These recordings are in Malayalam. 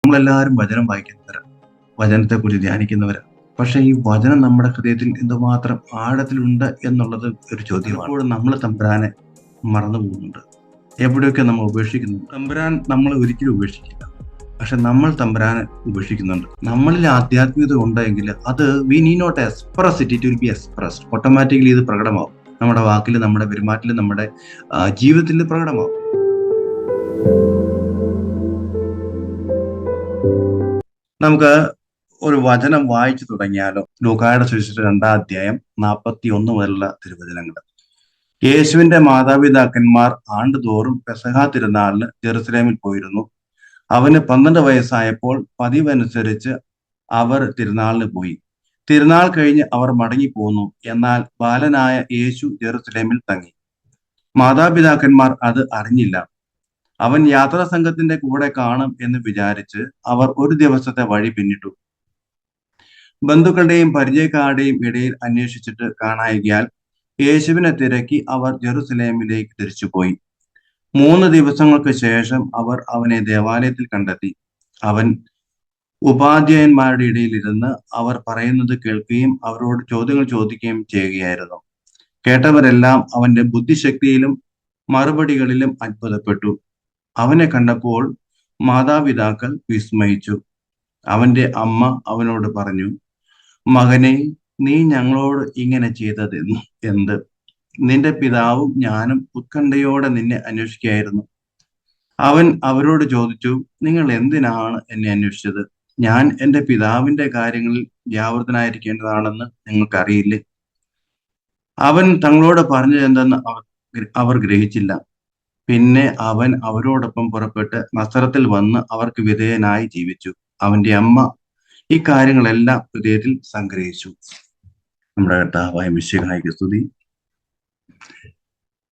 നമ്മളെല്ലാവരും വചനം വായിക്കുന്നവരാണ്, വചനത്തെക്കുറിച്ച് ധ്യാനിക്കുന്നവരാണ്. പക്ഷെ ഈ വചനം നമ്മുടെ ഹൃദയത്തിൽ എന്തുമാത്രം ആഴത്തിലുണ്ട് എന്നുള്ളത് ഒരു ചോദ്യമാണ്. പലപ്പോഴും നമ്മൾ തമ്പുരാനെ മറന്നു പോകുന്നുണ്ട്, എവിടെയൊക്കെ നമ്മൾ ഉപേക്ഷിക്കുന്നു. തമ്പുരാൻ നമ്മളെ ഒരിക്കലും ഉപേക്ഷിക്കില്ല, പക്ഷെ നമ്മൾ തമ്പുരാനെ ഉപേക്ഷിക്കുന്നുണ്ട്. നമ്മളിൽ ആധ്യാത്മികത ഉണ്ടെങ്കിൽ അത് we need not express it, it will be expressed. Automatically ഇത് പ്രകടമാവും, നമ്മുടെ വാക്കിൽ, നമ്മുടെ പെരുമാറ്റത്തിൽ, നമ്മുടെ ജീവിതത്തിൽ പ്രകടമാവും. നമുക്ക് ഒരു വചനം വായിച്ചു തുടങ്ങിയാലോ? ലൂക്കായുടെ സുവിശേഷം 2-ാം അധ്യായം 41 മുതലുള്ള തിരുവചനങ്ങൾ. യേശുവിന്റെ മാതാപിതാക്കന്മാർ ആണ്ടുതോറും പെസഹ തിരുനാളിന് ജെറുസലേമിൽ പോയിരുന്നു. അവന് 12 വയസ്സായപ്പോൾ പതിവനുസരിച്ച് അവർ തിരുനാളിന് പോയി. തിരുനാൾ കഴിഞ്ഞ് അവർ മടങ്ങിപ്പോന്നു. എന്നാൽ ബാലനായ യേശു ജെറുസലേമിൽ തങ്ങി. മാതാപിതാക്കന്മാർ അത് അറിഞ്ഞില്ല. അവൻ യാത്രാ സംഘത്തിന്റെ കൂടെ കാണും എന്ന് വിചാരിച്ച് അവർ ഒരു ദിവസത്തെ വഴി പിന്നിട്ടു. ബന്ധുക്കളുടെയും പരിചയക്കാരുടെയും ഇടയിൽ അന്വേഷിച്ചിട്ട് കാണായികയാൽ യേശുവിനെ തിരക്കി അവർ ജെറുസലേമിലേക്ക് തിരിച്ചുപോയി. 3 ദിവസങ്ങൾക്ക് ശേഷം അവർ അവനെ ദേവാലയത്തിൽ കണ്ടെത്തി. അവൻ ഉപാധ്യായന്മാരുടെ ഇടയിലിരുന്ന് അവർ പറയുന്നത് കേൾക്കുകയും അവരോട് ചോദ്യങ്ങൾ ചോദിക്കുകയും ചെയ്യുകയായിരുന്നു. കേട്ടവരെല്ലാം അവന്റെ ബുദ്ധിശക്തിയിലും മറുപടികളിലും അത്ഭുതപ്പെട്ടു. അവനെ കണ്ടപ്പോൾ മാതാപിതാക്കൾ വിസ്മയിച്ചു. അവന്റെ അമ്മ അവനോട് പറഞ്ഞു, മകനെ, നീ ഞങ്ങളോട് ഇങ്ങനെ ചെയ്തത് എന്ത്? നിന്റെ പിതാവും ഞാനും ഉത്കണ്ഠയോടെ നിന്നെ അന്വേഷിക്കുകയായിരുന്നു. അവൻ അവരോട് ചോദിച്ചു, നിങ്ങൾ എന്തിനാണ് എന്നെ അന്വേഷിച്ചത്? ഞാൻ എന്റെ പിതാവിന്റെ കാര്യങ്ങളിൽ വ്യാപൃതനായിരിക്കേണ്ടതാണെന്ന് നിങ്ങൾക്കറിയില്ലേ? അവൻ തങ്ങളോട് പറഞ്ഞതെന്തെന്ന് അവർ ഗ്രഹിച്ചില്ല. പിന്നെ അവൻ അവരോടൊപ്പം പുറപ്പെട്ട് നസറത്തിൽ വന്ന് അവർക്ക് വിധേയനായി ജീവിച്ചു. അവന്റെ അമ്മ ഈ കാര്യങ്ങളെല്ലാം ഹൃദയത്തിൽ സംഗ്രഹിച്ചു. നമ്മുടെ കർത്താവായ മിശിഹായ്ക്ക് സ്തുതി.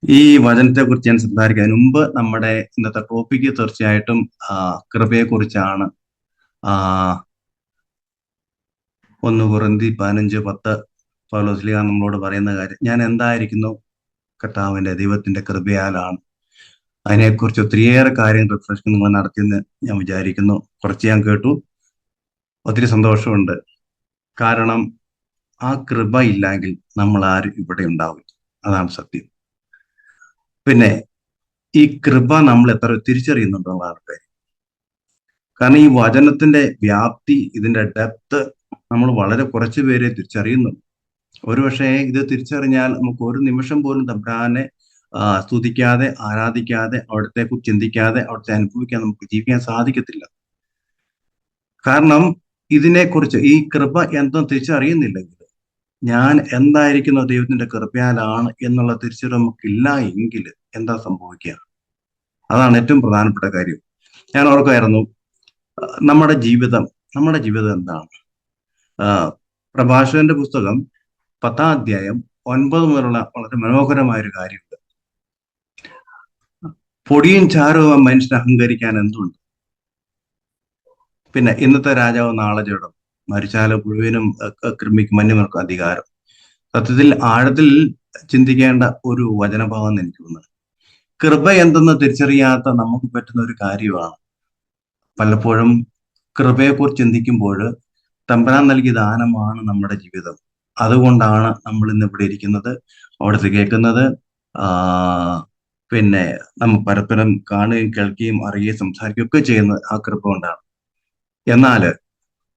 ഈ വചനത്തെ കുറിച്ച് ഞാൻ സംസാരിക്കുന്നതിന് മുമ്പ് നമ്മുടെ ഇന്നത്തെ ടോപ്പിക്ക് തീർച്ചയായിട്ടും കൃപയെ കുറിച്ചാണ്. 1 കൊരിന്ത്യർ 15:10 പൗലോസ്ലീഹ നമ്മളോട് പറയുന്ന കാര്യം, ഞാൻ എന്തായിരിക്കുന്നു കർത്താവിന്റെ ദൈവത്തിന്റെ കൃപയാലാണ്. അതിനെക്കുറിച്ച് ഒത്തിരിയേറെ കാര്യം റിഫ്രഷ് നിങ്ങൾ നടത്തിയെന്ന് ഞാൻ വിചാരിക്കുന്നു. കുറച്ച് ഞാൻ കേട്ടു, ഒത്തിരി സന്തോഷമുണ്ട്. കാരണം ആ കൃപ ഇല്ലെങ്കിൽ നമ്മൾ ആരും ഇവിടെ ഉണ്ടാവില്ല, അതാണ് സത്യം. പിന്നെ ഈ കൃപ നമ്മൾ എത്ര തിരിച്ചറിയുന്നുണ്ടെന്നുള്ളതാണ് കാര്യം. കാരണം ഈ വചനത്തിന്റെ വ്യാപ്തി, ഇതിന്റെ ഡെപ്ത് നമ്മൾ വളരെ കുറച്ച് പേരെ തിരിച്ചറിയുന്നുണ്ട്. ഒരുപക്ഷെ ഇത് തിരിച്ചറിഞ്ഞാൽ നമുക്ക് ഒരു നിമിഷം പോലും തമ്പുരാനെ സ്തുതിക്കാതെ, ആരാധിക്കാതെ, അവിടത്തെ കുറിച്ച് ചിന്തിക്കാതെ, അവിടുത്തെ അനുഭവിക്കാൻ നമുക്ക് ജീവിക്കാൻ സാധിക്കത്തില്ല. കാരണം ഇതിനെക്കുറിച്ച്, ഈ കൃപ എന്തെന്ന് തിരിച്ചറിയുന്നില്ലെങ്കിൽ, ഞാൻ എന്തായിരിക്കുന്ന ദൈവത്തിന്റെ കൃപയാലാണ് എന്നുള്ള തിരിച്ചറിവ് നമുക്കില്ല എങ്കിൽ എന്താ സംഭവിക്കുക? അതാണ് ഏറ്റവും പ്രധാനപ്പെട്ട കാര്യം. ഞാൻ ഓർക്കുമായിരുന്നു, നമ്മുടെ ജീവിതം എന്താണ്? പ്രഭാഷകന്റെ പുസ്തകം 10-ാം അധ്യായം 9 മുതലുള്ള വളരെ മനോഹരമായ ഒരു കാര്യമുണ്ട്. പൊടിയും ചാരവും മനുഷ്യനെ അഹങ്കരിക്കാൻ എന്തുണ്ട്? പിന്നെ ഇന്നത്തെ രാജാവ് നാളെ ജഡം, മരിച്ചാല് മുഴുവനും കൃമിക്ക് മഞ്ഞുമർക്കും അധികാരം. സത്യത്തിൽ ആഴത്തിൽ ചിന്തിക്കേണ്ട ഒരു വചനഭാവം എനിക്ക് തോന്നുന്നത്. കൃപ എന്തെന്ന് തിരിച്ചറിയാത്ത നമുക്ക് പറ്റുന്ന ഒരു കാര്യമാണ്. പലപ്പോഴും കൃപയെക്കുറിച്ച് ചിന്തിക്കുമ്പോൾ തമ്പുരാൻ നൽകിയ ദാനമാണ് നമ്മുടെ ജീവിതം. അതുകൊണ്ടാണ് നമ്മൾ ഇന്ന് ഇവിടെ ഇരിക്കുന്നത്, അവിടുത്തെ കേൾക്കുന്നത്. പിന്നെ നമ്മൾ പരസ്പരം കാണുകയും കേൾക്കുകയും അറിയുകയും സംസാരിക്കുകയും ഒക്കെ ചെയ്യുന്നത് ആ കൃപ കൊണ്ടാണ്. എന്നാൽ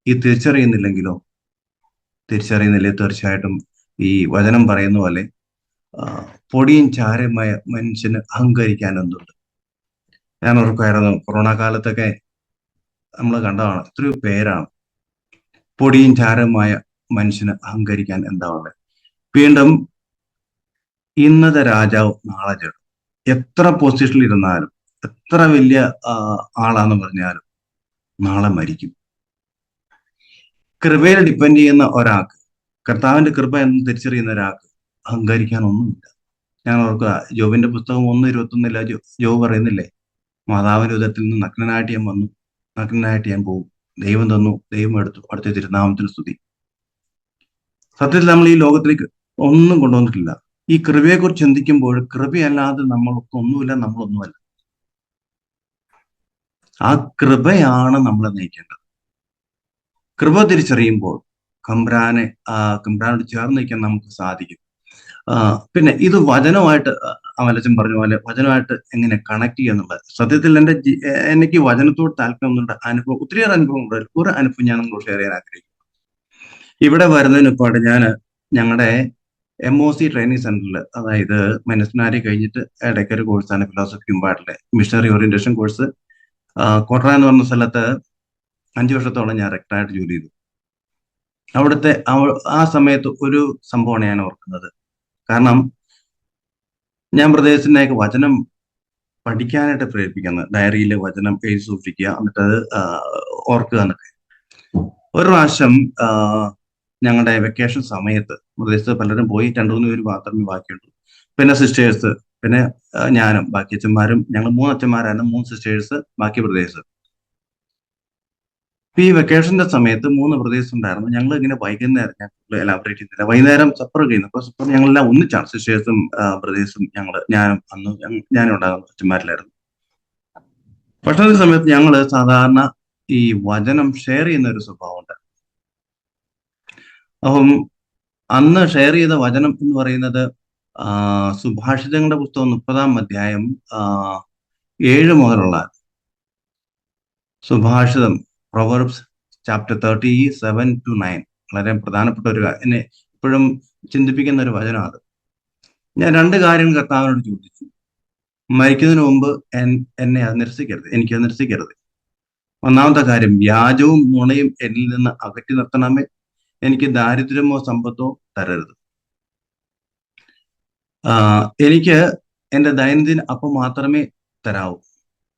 ഈ തിരിച്ചറിയുന്നില്ലേ, തീർച്ചയായിട്ടും ഈ വചനം പറയുന്ന പോലെ പൊടിയും ചാരമായ മനുഷ്യന് അഹങ്കരിക്കാൻ എന്തുണ്ട്? ഞാൻ ഓർക്കുമായിരുന്നു, കൊറോണ കാലത്തൊക്കെ നമ്മൾ കണ്ടതാണ്, എത്രയോ പേരാണ് പൊടിയും ചാരമായ മനുഷ്യന് അഹങ്കരിക്കാൻ എന്താ ഉള്ളത്. വീണ്ടും ഇന്നത്തെ രാജാവ് നാളെ ജഡം. എത്ര പൊസിഷനിൽ ഇരുന്നാലും, എത്ര വലിയ ആളാന്ന് പറഞ്ഞാലും നാളെ മരിക്കും. കൃപയിൽ ഡിപ്പെൻഡ് ചെയ്യുന്ന ഒരാൾക്ക്, കർത്താവിന്റെ കൃപ എന്ന് തിരിച്ചറിയുന്ന ഒരാൾക്ക് അഹങ്കരിക്കാനൊന്നുമില്ല. ഞാൻ ഓർക്കുക, ജോബിന്റെ പുസ്തകം 1:21 ജോബ് പറയുന്നില്ലേ, മാതാവിന്റെ ഉദരത്തിൽ നിന്ന് നഗ്നനായിട്ട് ഞാൻ വന്നു, നഗ്നനായിട്ട് ഞാൻ പോകും. ദൈവം തന്നു, ദൈവം എടുത്തു, അടുത്ത തിരുനാമത്തിൽ സ്തുതി. സത്യത്തിൽ നമ്മൾ ഈ ലോകത്തിലേക്ക് ഒന്നും കൊണ്ടുവന്നിട്ടില്ല. ഈ കൃപയെക്കുറിച്ച് ചിന്തിക്കുമ്പോൾ കൃപയല്ലാതെ നമ്മളൊന്നുമില്ല, നമ്മളൊന്നുമല്ല. ആ കൃപയാണ് നമ്മളെ നയിക്കേണ്ടത്. കൃപ തിരിച്ചറിയുമ്പോൾ കമ്പ്രാനെ കമ്പ്രാനോട് ചേർന്ന് നിൽക്കാൻ നമുക്ക് സാധിക്കും. പിന്നെ ഇത് വചനമായിട്ട് അമലച്ചൻ പറഞ്ഞ പോലെ വചനമായിട്ട് എങ്ങനെ കണക്ട് ചെയ്യുക എന്നുള്ളത് സത്യത്തിൽ എനിക്ക് വചനത്തോട് താല്പര്യം അനുഭവം ഒത്തിരിയേറെ അനുഭവം ഉണ്ട്. ഒരു അനുഭവം ഞാൻ നിങ്ങളോട് ഷെയർ ചെയ്യാൻ ആഗ്രഹിക്കുന്നു. ഇവിടെ വരുന്നതിന് മുമ്പായിട്ട് ഞാൻ ഞങ്ങളുടെ MOC ട്രെയിനിങ് സെന്ററിൽ, അതായത് മനസ്സിനാരി കഴിഞ്ഞിട്ട് ഇടയ്ക്ക് ഒരു കോഴ്സാണ് ഫിലോസഫി മുമ്പായിട്ടുള്ള മിഷണറി ഓറിയന്റേഷൻ കോഴ്സ്. കോട്ര എന്ന് പറഞ്ഞ സ്ഥലത്ത് 5 വർഷത്തോളം ഞാൻ റെക്ടറായിട്ട് ജോലി ചെയ്തു. അവിടുത്തെ ആ സമയത്ത് ഒരു സംഭവമാണ് ഞാൻ ഓർക്കുന്നത്. കാരണം ഞാൻ പ്രദേശത്തിനേക്ക് വചനം പഠിക്കാനായിട്ട് പ്രേരിപ്പിക്കുന്നത്, ഡയറിയിൽ വചനം എഴുതി സൂക്ഷിക്കുക, എന്നിട്ട് അത് ഓർക്കുക എന്നൊക്കെ. ഒരു പ്രാവശ്യം ഞങ്ങളുടെ വെക്കേഷൻ സമയത്ത് പ്രദേശത്ത് പലരും പോയി, 2-3 പേര് മാത്രമേ ബാക്കിയുള്ളൂ. പിന്നെ സിസ്റ്റേഴ്സ്, പിന്നെ ഞാനും ബാക്കി അച്ഛന്മാരും, ഞങ്ങൾ 3 അച്ഛന്മാരായിരുന്നു, 3 സിസ്റ്റേഴ്സ്, ബാക്കി പ്രദേശത്ത്. ഈ വെക്കേഷന്റെ സമയത്ത് 3 പ്രദേശം ഉണ്ടായിരുന്നു. ഞങ്ങൾ ഇങ്ങനെ വൈകുന്നേരം, ഞാൻ എലാബറേറ്റ് ചെയ്യുന്നില്ല, വൈകുന്നേരം സപ്പർ കഴിയുന്നു. അപ്പൊ സപ്പർ ഞങ്ങളെല്ലാം ഒന്നിച്ചാണ്, സിസ്റ്റേഴ്സും ബ്രദേഴ്സും ഞാനും ഞാനും ഉണ്ടാകുന്ന അച്ഛന്മാരിലായിരുന്നു. ഭക്ഷണത്തിന്റെ സമയത്ത് ഞങ്ങൾ സാധാരണ ഈ വചനം ഷെയർ ചെയ്യുന്ന ഒരു സ്വഭാവമുണ്ട്. അപ്പം അന്ന് ഷെയർ ചെയ്ത വചനം എന്ന് പറയുന്നത് സുഭാഷിതങ്ങളുടെ പുസ്തകം 30-ാം അധ്യായം 7 മുതലുള്ള സുഭാഷിതം, പ്രൊവർബ്സ് ചാപ്റ്റർ 37-9, വളരെ പ്രധാനപ്പെട്ട ഒരു എന്നെ ഇപ്പോഴും ചിന്തിപ്പിക്കുന്ന ഒരു വചനമാണ് അത്. ഞാൻ 2 കാര്യങ്ങൾ കർത്താവിനോട് ചോദിച്ചു. മരിക്കുന്നതിന് മുമ്പ് എന്നെ അത് നിരസിക്കരുത്, എനിക്കത് നിരസിക്കരുത്. ഒന്നാമത്തെ കാര്യം, വ്യാജവും നുണയും എന്നിൽ നിന്ന് അകറ്റി നിർത്തണമേ. എനിക്ക് ദാരിദ്ര്യമോ സമ്പത്തോ തരരുത്. എനിക്ക് എൻ്റെ ദൈനംദിന അപ്പം മാത്രമേ തരാവൂ,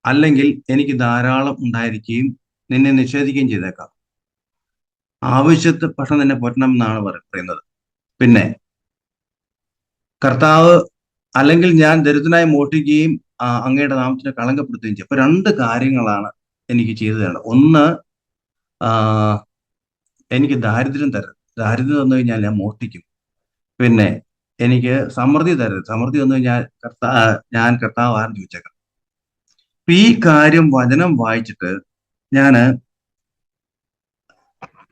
അല്ലെങ്കിൽ എനിക്ക് ധാരാളം ഉണ്ടായിരിക്കുകയും നിന്നെ നിഷേധിക്കുകയും ചെയ്തേക്കാം. ആവശ്യത്തെ ഭക്ഷണം തന്നെ പോറ്റണം എന്നാണ് പറയുന്നത്. പിന്നെ കർത്താവ്, അല്ലെങ്കിൽ ഞാൻ ദരിദ്രനായി മോഷ്ടിക്കുകയും അങ്ങയുടെ നാമത്തിനെ കളങ്കപ്പെടുത്തുകയും ചെയ്യും. അപ്പൊ 2 കാര്യങ്ങളാണ് എനിക്ക് ചെയ്തു തരണം. ഒന്ന്, എനിക്ക് ദാരിദ്ര്യം തരരുത്. ദാരിദ്ര്യം വന്നു കഴിഞ്ഞാൽ ഞാൻ മോഷ്ടിക്കും. പിന്നെ എനിക്ക് സമൃദ്ധി തരരുത്. സമൃദ്ധി വന്നു കഴിഞ്ഞാൽ ഞാൻ കർത്താവ് ആരും ചോദിച്ചേക്കാം. അപ്പൊ ഈ കാര്യം വചനം വായിച്ചിട്ട് ഞാന്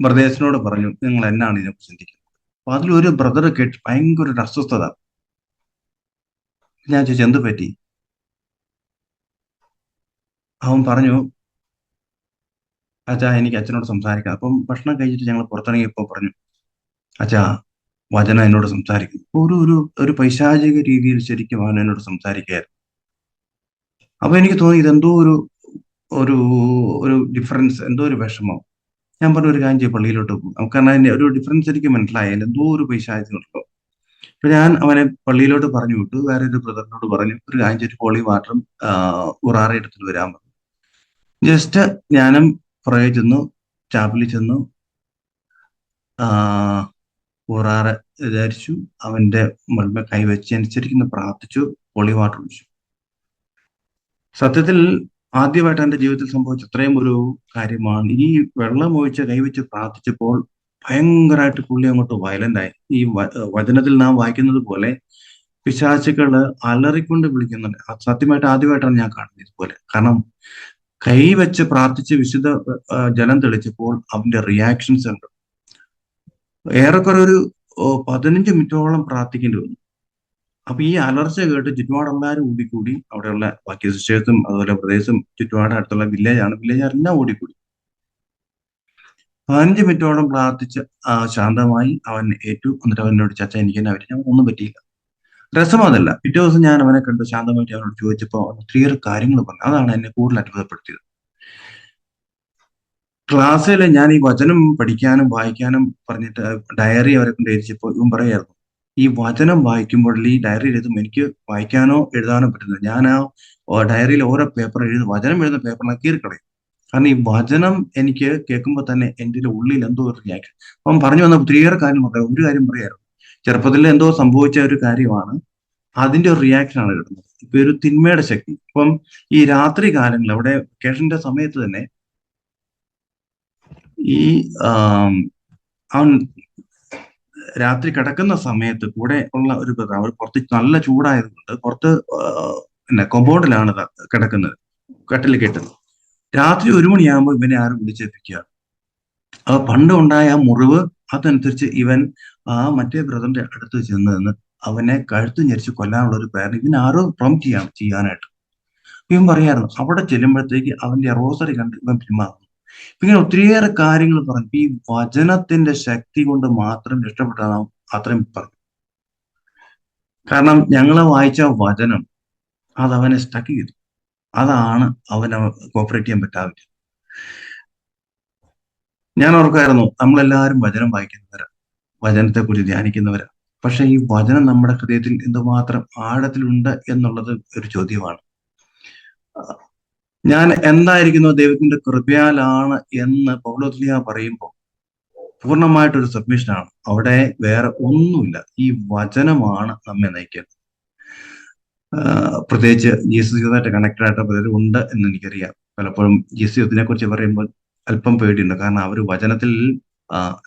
ബ്രദേഴ്സിനോട് പറഞ്ഞു, നിങ്ങൾ എന്നാണ് ഇതിനെക്കുറിച്ച് ചിന്തിക്കുന്നത്? അപ്പൊ അതിലൊരു ബ്രദർ കേട്ട് ഭയങ്കര ഒരു അസ്വസ്ഥത. ഞാൻ ചോദിച്ചു, എന്ത് പറ്റി? അവൻ പറഞ്ഞു, അച്ഛാ എനിക്ക് അച്ഛനോട് സംസാരിക്കാം. അപ്പം ഭക്ഷണം കഴിച്ചിട്ട് ഞങ്ങൾ പുറത്തിറങ്ങിയപ്പോ പറഞ്ഞു, അച്ഛാ വചനം എന്നോട് സംസാരിക്കും. ഒരു ഒരു ഒരു പൈശാചിക രീതിയിൽ ശരിക്കും അവൻ എന്നോട് സംസാരിക്കുകയായിരുന്നു. അപ്പൊ എനിക്ക് തോന്നി ഇതെന്തോ ഒരു ഒരു ഒരു ഡിഫറൻസ്, എന്തോ ഒരു വിഷമം. ഞാൻ പറഞ്ഞു, ഒരു കാര്യം ചെയ്യും, പള്ളിയിലോട്ട് പോകും. കാരണം അതിന്റെ ഒരു ഡിഫറൻസ് എനിക്ക് മനസ്സിലായാലും എന്തോ ഒരു പൈശാചികമുണ്ടല്ലോ. അപ്പൊ ഞാൻ അവനെ പള്ളിയിലോട്ട് പറഞ്ഞു വിട്ടു. വേറെ ഒരു ബ്രദറിനോട് പറഞ്ഞു, ഒരു കാര്യം ചെയ്തിട്ട് ഹോളി വാട്ടറും ഉറാറ എടുത്തിട്ട് വരാൻ പറഞ്ഞു. ജസ്റ്റ് ഞാനും പുറകെ ചെന്നു, ചാപ്പലിൽ ചെന്നു, ഉറാറ വിചാരിച്ചു, അവന്റെ മുൻപ് കൈവച്ച് അനുസരിക്കുന്ന പ്രാർത്ഥിച്ചു, ഹോളി വാട്ടർ ഒഴിച്ചു. സത്യത്തിൽ ആദ്യമായിട്ട് എന്റെ ജീവിതത്തിൽ സംഭവിച്ച അത്രയും ഒരു കാര്യമാണ്. ഈ വെള്ളം ഒഴിച്ച് കൈവച്ച് പ്രാർത്ഥിച്ചപ്പോൾ ഭയങ്കരമായിട്ട് പുള്ളി അങ്ങോട്ട് വയലന്റ് ആയി. ഈ വചനത്തിൽ നാം വായിക്കുന്നത് പോലെ പിശാചുക്കള് അലറിക്കൊണ്ട് വിളിക്കുന്നുണ്ട്. സത്യമായിട്ട് ആദ്യമായിട്ടാണ് ഞാൻ കാണുന്നത് ഇതുപോലെ. കാരണം കൈവച്ച് പ്രാർത്ഥിച്ച് വിശുദ്ധ ജലം തെളിച്ചപ്പോൾ അവന്റെ റിയാക്ഷൻസ് ഉണ്ട്. ഏറെക്കുറെ ഒരു 15 മിനിറ്റോളം പ്രാർത്ഥിക്കേണ്ടി വന്നു. അപ്പൊ ഈ അലർച്ച കേട്ട് ചുറ്റുപാടെല്ലാവരും ഓടിക്കൂടി. അവിടെയുള്ള ബാക്കി സിസ്റ്റേഴ്സും അതുപോലെ പ്രദേശം ചുറ്റുപാട് അടുത്തുള്ള വില്ലേജാരെല്ലാം ഓടിക്കൂടി. 15 മിനിറ്റോളം പ്രാർത്ഥിച്ച് ശാന്തമായി അവൻ ഏറ്റു. എന്നിട്ട് അവനോട്, ചച്ച എനിക്ക് തന്നെ പറ്റി? ഒന്നും പറ്റിയില്ല. രസം അതല്ല, പിറ്റേ ദിവസം ഞാൻ അവനെ കണ്ട് ശാന്തമായിട്ട് അവനോട് ചോദിച്ചപ്പോൾ ഒത്തിരിയേറെ കാര്യങ്ങൾ പറഞ്ഞു. അതാണ് എന്നെ കൂടുതൽ അത്ഭുതപ്പെടുത്തിയത്. ക്ലാസ്സിൽ ഞാൻ ഈ വചനം പഠിക്കാനും വായിക്കാനും പറഞ്ഞിട്ട് ഡയറി അവരെ കൊണ്ട് എഴുതിച്ചപ്പോൾ ഇവൻ പറയായിരുന്നു, ഈ വചനം വായിക്കുമ്പോൾ ഈ ഡയറി എഴുതുമ്പോൾ എനിക്ക് വായിക്കാനോ എഴുതാനോ പറ്റുന്നത്, ഞാൻ ആ ഡയറിയിൽ ഓരോ പേപ്പർ വചനം എഴുതുന്ന പേപ്പറിനെ കീറിക്കളയും. കാരണം ഈ വചനം എനിക്ക് കേൾക്കുമ്പോൾ തന്നെ എൻ്റെ ഉള്ളിൽ എന്തോ ഒരു റിയാക്ഷൻ. അപ്പം പറഞ്ഞു വന്ന ഒത്തിരിയേറെ കാര്യം പറയാം. ഒരു കാര്യം പറയായിരുന്നു, ചെറുപ്പത്തിൽ എന്തോ സംഭവിച്ച ഒരു കാര്യമാണ്, അതിന്റെ ഒരു റിയാക്ഷനാണ് കിട്ടുന്നത്. ഇപ്പൊ ഒരു തിന്മയുടെ ശക്തി. ഇപ്പം ഈ രാത്രി കാലങ്ങളിൽ, അവിടെ വെക്കേഷന്റെ സമയത്ത് തന്നെ ഈ അവൻ രാത്രി കിടക്കുന്ന സമയത്ത് കൂടെ ഉള്ള ഒരു അവർ പുറത്ത് നല്ല ചൂടായതുകൊണ്ട് പുറത്ത് പിന്നെ കൊമ്പൗണ്ടിലാണ് കിടക്കുന്നത്, കട്ടിൽ കെട്ടുന്നത്. രാത്രി 1 മണിയാകുമ്പോൾ ഇവനെ ആരും വിളിച്ചേൽപ്പിക്കുക. പണ്ട് ഉണ്ടായ ആ മുറിവ് അതനുസരിച്ച് ഇവൻ ആ മറ്റേ ബ്രദറിന്റെ അടുത്ത് ചെന്ന് നിന്ന് അവനെ കഴുത്ത് ഞെരിച്ച് കൊല്ലാനുള്ള ഒരു പ്ലാൻ ഇവൻ ആരോ പ്രൊംപ്റ്റ് ചെയ്യാനായിട്ട് ഇവൻ പറയായിരുന്നു. അവിടെ ചെല്ലുമ്പോഴത്തേക്ക് അവന്റെ റോസറി കണ്ട് ഇവൻ പിന്മാറുന്നു. ഇങ്ങനെ ഒത്തിരിയേറെ കാര്യങ്ങൾ പറഞ്ഞു. ഈ വചനത്തിന്റെ ശക്തി കൊണ്ട് മാത്രം രക്ഷപ്പെട്ടതാവും അത്രയും പറഞ്ഞു. കാരണം ഞങ്ങളെ വായിച്ച വചനം അത് അവനെ സ്റ്റക്ക് ചെയ്തു. അതാണ് അവനെ കോപ്പറേറ്റ് ചെയ്യാൻ പറ്റാതെ. ഞാൻ ഓർക്കായിരുന്നു, നമ്മളെല്ലാവരും വചനം വായിക്കുന്നവരാ, വചനത്തെ കുറിച്ച് ധ്യാനിക്കുന്നവരാ. പക്ഷെ ഈ വചനം നമ്മുടെ ഹൃദയത്തിൽ എന്തുമാത്രം ആഴത്തിലുണ്ട് എന്നുള്ളത് ഒരു ചോദ്യമാണ്. ഞാൻ എന്തായിരിക്കുന്നു ദൈവത്തിന്റെ കൃപയാലാണ് എന്ന് പൗലോസ്ലീഹ പറയുമ്പോൾ പൂർണ്ണമായിട്ടൊരു സബ്മിഷനാണ്. അവിടെ വേറെ ഒന്നുമില്ല. ഈ വചനമാണ് നമ്മെ നയിക്കുന്നത്. പ്രത്യേകിച്ച് ജീസസ് യൂത്തുമായിട്ട് കണക്റ്റഡ് ആയിട്ട് പലരും ഉണ്ട് എന്ന് എനിക്കറിയാം. പലപ്പോഴും ജീസസ് യൂത്തിനെ കുറിച്ച് പറയുമ്പോൾ അല്പം പേടിയുണ്ട്. കാരണം അവർ വചനത്തിൽ,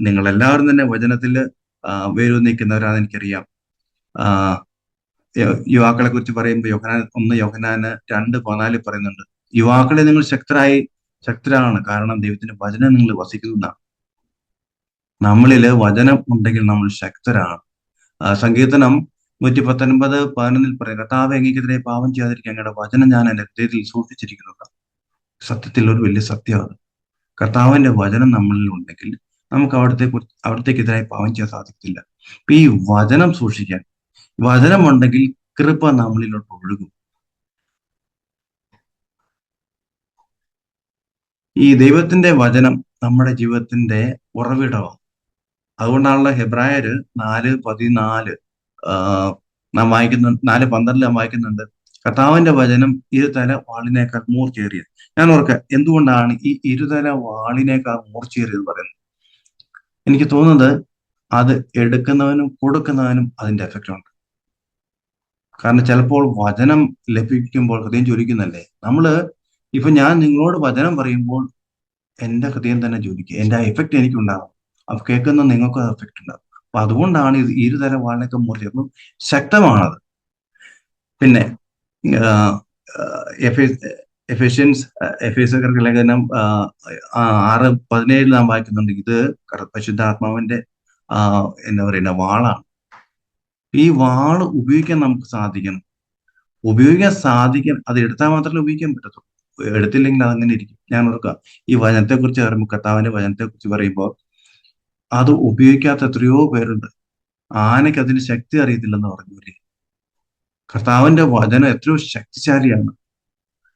നിങ്ങൾ എല്ലാവരും തന്നെ വചനത്തിൽ വേരൂന്നി നിൽക്കുന്നവരാണെന്ന് എനിക്കറിയാം. യുവാക്കളെ കുറിച്ച് പറയുമ്പോൾ യോഹന്നാന് 2:14 പറയുന്നുണ്ട്, യുവാക്കളെ നിങ്ങൾ ശക്തരാണ്, കാരണം ദൈവത്തിന്റെ വചനം നിങ്ങൾ വസിക്കുന്നതാണ്. നമ്മളില് വചനം ഉണ്ടെങ്കിൽ നമ്മൾ ശക്തരാണ്. സങ്കീർത്തനം 119:11 പറയും, കർത്താവേ, അങ്ങേക്കെതിരെ പാപം ചെയ്യാതിരിക്കാൻ അങ്ങയുടെ വചനം ഞാൻ എന്റെ ഹൃദയത്തിൽ സൂക്ഷിച്ചിരിക്കുന്നതാണ്. സത്യത്തിൽ ഒരു വലിയ സത്യമാണ്. കർത്താവിന്റെ വചനം നമ്മളിൽ ഉണ്ടെങ്കിൽ നമുക്ക് അവിടത്തേക്കെതിരായി പാപം ചെയ്യാൻ സാധിക്കില്ല. ഈ വചനം സൂക്ഷിക്കാൻ, വചനം ഉണ്ടെങ്കിൽ കൃപ നമ്മളിലോട്ട് ഒഴുകും. ഈ ദൈവത്തിന്റെ വചനം നമ്മുടെ ജീവിതത്തിന്റെ ഉറവിടമാണ്. അതുകൊണ്ടാണല്ലോ ഹെബ്രായര് 4:14 നാം വായിക്കുന്നുണ്ട്, 4:12 നാം വായിക്കുന്നുണ്ട്, കർത്താവിന്റെ വചനം ഇരുതല വാളിനേക്കാൾ മൂർച്ചയേറിയത്. ഞാൻ ഓർക്കാം, എന്തുകൊണ്ടാണ് ഈ ഇരുതല വാളിനേക്കാൾ മൂർച്ചയേറിയത് പറയുന്നത്? എനിക്ക് തോന്നുന്നത് അത് എടുക്കുന്നവനും കൊടുക്കുന്നവനും അതിന്റെ എഫക്റ്റ് ഉണ്ട്. കാരണം ചിലപ്പോൾ വചനം ലഭിക്കുമ്പോൾ ഹൃദയം ജ്വലിക്കുന്നല്ലേ. ഇപ്പൊ ഞാൻ നിങ്ങളോട് വചനം പറയുമ്പോൾ എന്റെ ഹൃദയം തന്നെ ജ്വലിക്കുക, എന്റെ ആ എഫക്റ്റ് എനിക്കുണ്ടാകും. അപ്പൊ കേൾക്കുന്ന നിങ്ങൾക്കും അത് എഫക്റ്റ് ഉണ്ടാകും. അപ്പൊ അതുകൊണ്ടാണ് ഇത് ഇരുതല വാളിനൊക്കെ മൂർച്ച ശക്തമാണത്. പിന്നെ എഫേസ്യർക്ക് ലേഖനം 6:17 നാം വായിക്കുന്നുണ്ട്, ഇത് പരിശുദ്ധാത്മാവിന്റെ എന്താ പറയുന്ന വാളാണ്. ഈ വാള് ഉപയോഗിക്കാൻ നമുക്ക് സാധിക്കണം. അത് എടുത്താൽ മാത്രമേ ഉപയോഗിക്കാൻ പറ്റത്തുള്ളൂ. എടുത്തില്ലെങ്കിൽ അതങ്ങനെ ഇരിക്കും. ഞാൻ ഓർക്കുക, ഈ വചനത്തെ കുറിച്ച് പറയുമ്പോൾ, കർത്താവിന്റെ വചനത്തെ കുറിച്ച് പറയുമ്പോൾ അത് ഉപയോഗിക്കാത്ത എത്രയോ പേരുണ്ട്. ആനയ്ക്ക് അതിന് ശക്തി അറിയത്തില്ലെന്ന് പറഞ്ഞൂലേ. കർത്താവിന്റെ വചനം എത്രയോ ശക്തിശാലിയാണ്.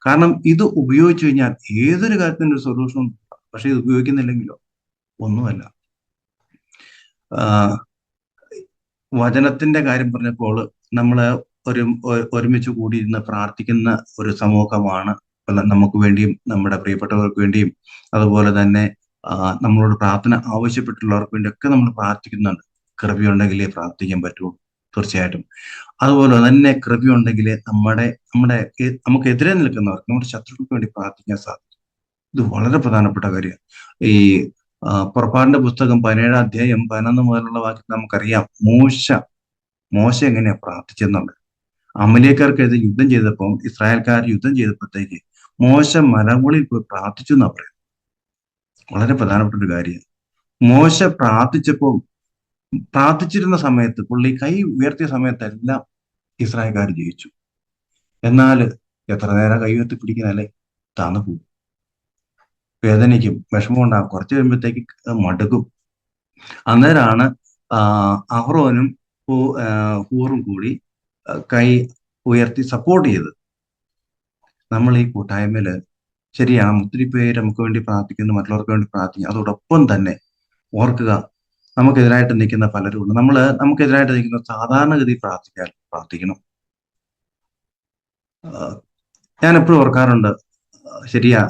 കാരണം ഇത് ഉപയോഗിച്ചു കഴിഞ്ഞാൽ ഏതൊരു കാര്യത്തിനും ഒരു സൊല്യൂഷനും. പക്ഷെ ഇത് ഉപയോഗിക്കുന്നില്ലെങ്കിലോ ഒന്നുമല്ല. വചനത്തിന്റെ കാര്യം പറഞ്ഞപ്പോൾ നമ്മള് ഒരുമിച്ച് കൂടിയിരുന്ന് പ്രാർത്ഥിക്കുന്ന ഒരു സമൂഹമാണ്. നമുക്ക് വേണ്ടിയും നമ്മുടെ പ്രിയപ്പെട്ടവർക്ക് വേണ്ടിയും അതുപോലെ തന്നെ നമ്മളോട് പ്രാർത്ഥന ആവശ്യപ്പെട്ടുള്ളവർക്ക് വേണ്ടിയൊക്കെ നമ്മൾ പ്രാർത്ഥിക്കുന്നുണ്ട്. കൃപയുണ്ടെങ്കിലേ പ്രാർത്ഥിക്കാൻ പറ്റുള്ളൂ, തീർച്ചയായിട്ടും. അതുപോലെ തന്നെ കൃപയുണ്ടെങ്കിലേ നമുക്കെതിരെ നിൽക്കുന്നവർക്ക്, നമ്മുടെ ശത്രുക്കൾക്ക് വേണ്ടി പ്രാർത്ഥിക്കാൻ സാധിക്കും. ഇത് വളരെ പ്രധാനപ്പെട്ട കാര്യമാണ്. ഈ പുറപ്പാടിന്റെ പുസ്തകം 17 അധ്യായം 11 മുതലുള്ള വാക്യം നമുക്കറിയാം. മോശ എങ്ങനെയാ പ്രാർത്ഥിച്ചെന്നുള്ളത്. അമലേക്കാർക്കെതിരെ യുദ്ധം ചെയ്തപ്പോൾ, ഇസ്രായേൽക്കാർ യുദ്ധം ചെയ്തപ്പോഴത്തേക്ക് മോശ മലമുകളിൽ പോയി പ്രാർത്ഥിച്ചു എന്നാ പറയുന്നത്. വളരെ പ്രധാനപ്പെട്ട ഒരു കാര്യമാണ്. മോശ പ്രാർത്ഥിച്ചിരുന്ന സമയത്ത്, പുള്ളി കൈ ഉയർത്തിയ സമയത്തെല്ലാം ഇസ്രായേൽക്കാർ ജയിച്ചു. എന്നാൽ എത്ര നേരം കൈ ഉയർത്തി പിടിക്കുന്നല്ലേ, താന്നു പോകും, വേദനയ്ക്കും വിഷമം ഉണ്ടാകും, കുറച്ച് കഴിയുമ്പോഴത്തേക്ക് മടുക്കും. അന്നേരമാണ് അഹ്റോനും ഹൂറും കൂടി കൈ ഉയർത്തി സപ്പോർട്ട് ചെയ്ത്. നമ്മൾ ഈ കൂട്ടായ്മയില് ശരിയാണ്, ഒത്തിരി പേര് നമുക്ക് വേണ്ടി പ്രാർത്ഥിക്കുന്നു, മറ്റുള്ളവർക്ക് വേണ്ടി പ്രാർത്ഥിക്കും. അതോടൊപ്പം തന്നെ ഓർക്കുക, നമുക്കെതിരായിട്ട് നിൽക്കുന്ന പലരും ഉണ്ട്. നമുക്കെതിരായിട്ട് നിൽക്കുന്ന സാധാരണഗതി പ്രാർത്ഥിക്കണം. ഞാൻ എപ്പോഴും ഓർക്കാറുണ്ട്, ശരിയാ,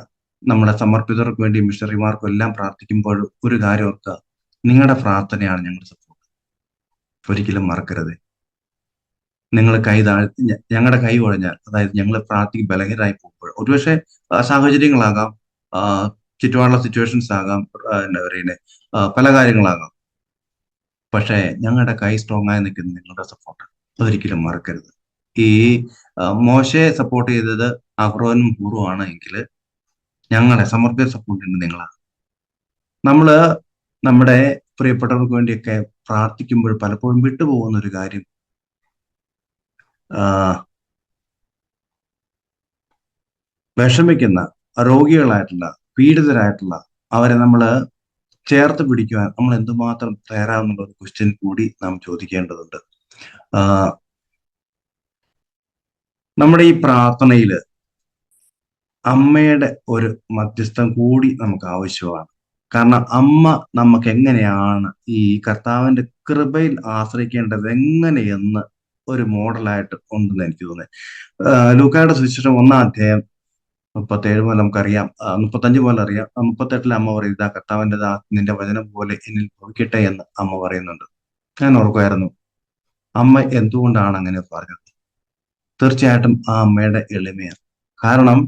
നമ്മളെ സമർപ്പിതർക്ക് വേണ്ടി മിഷണറിമാർക്കും എല്ലാം പ്രാർത്ഥിക്കുമ്പോൾ ഒരു കാര്യം ഓർക്കുക, നിങ്ങളുടെ പ്രാർത്ഥനയാണ് ഞങ്ങളുടെ സപ്പോർട്ട്. ഒരിക്കലും മറക്കരുത്. നിങ്ങൾ ഞങ്ങളുടെ കൈ കുഴഞ്ഞാൽ, അതായത് ഞങ്ങൾ പ്രാർത്ഥിക്കും ബലഹീനരായി പോകുമ്പോൾ, ഒരുപക്ഷെ സാഹചര്യങ്ങളാകാം, ചുറ്റുപാടുള്ള സിറ്റുവേഷൻസ് ആകാം, എന്താ പറയുന്നത്, പല കാര്യങ്ങളാകാം. പക്ഷേ ഞങ്ങളുടെ കൈ സ്ട്രോങ് ആയി നിൽക്കുന്ന നിങ്ങളുടെ സപ്പോർട്ട് അതൊരിക്കലും മറക്കരുത്. ഈ മോശയെ സപ്പോർട്ട് ചെയ്തത് അഹ്റോനും ഹൂറും ആണ് എങ്കിൽ ഞങ്ങളെ സമർപ്പിത സപ്പോർട്ടിന് നിങ്ങളാണ്. നമ്മള് നമ്മുടെ പ്രിയപ്പെട്ടവർക്ക് വേണ്ടിയൊക്കെ പ്രാർത്ഥിക്കുമ്പോൾ പലപ്പോഴും വിട്ടുപോകുന്ന ഒരു കാര്യം, ആ, വിഷമിക്കുന്ന രോഗികളായിട്ടുള്ള, പീഡിതരായിട്ടുള്ള അവരെ നമ്മൾ ചേർത്ത് പിടിക്കുവാൻ നമ്മൾ എന്തുമാത്രം തയ്യാറാവുന്നുള്ള ഒരു ക്വസ്റ്റ്യൻ കൂടി നാം ചോദിക്കേണ്ടതുണ്ട്. ആ, നമ്മുടെ ഈ പ്രാർത്ഥനയില് അമ്മയുടെ ഒരു മധ്യസ്ഥം കൂടി നമുക്ക് ആവശ്യമാണ്. കാരണം അമ്മ നമുക്ക് എങ്ങനെയാണ് ഈ കർത്താവിന്റെ കൃപയിൽ ആശ്രയിക്കേണ്ടത് എങ്ങനെയെന്ന് ഒരു മോഡലായിട്ട് ഉണ്ടെന്ന് എനിക്ക് തോന്നുന്നത്. ലൂക്കായുടെ സുവിശേഷം 1-ാം അധ്യായം 37 മുതൽ നമുക്കറിയാം, 35 മുതൽ അറിയാം. 38 അമ്മ പറയും, ഇതാ കർത്താവിന്റെ നിന്റെ വചനം പോലെ എന്നിൽ ഭവിക്കട്ടെ എന്ന് അമ്മ പറയുന്നുണ്ട്. ഞാൻ ഓർക്കുമായിരുന്നു, അമ്മ എന്തുകൊണ്ടാണ് അങ്ങനെ പറഞ്ഞത്. തീർച്ചയായിട്ടും ആ അമ്മയുടെ എളിമയാണ്. കാരണം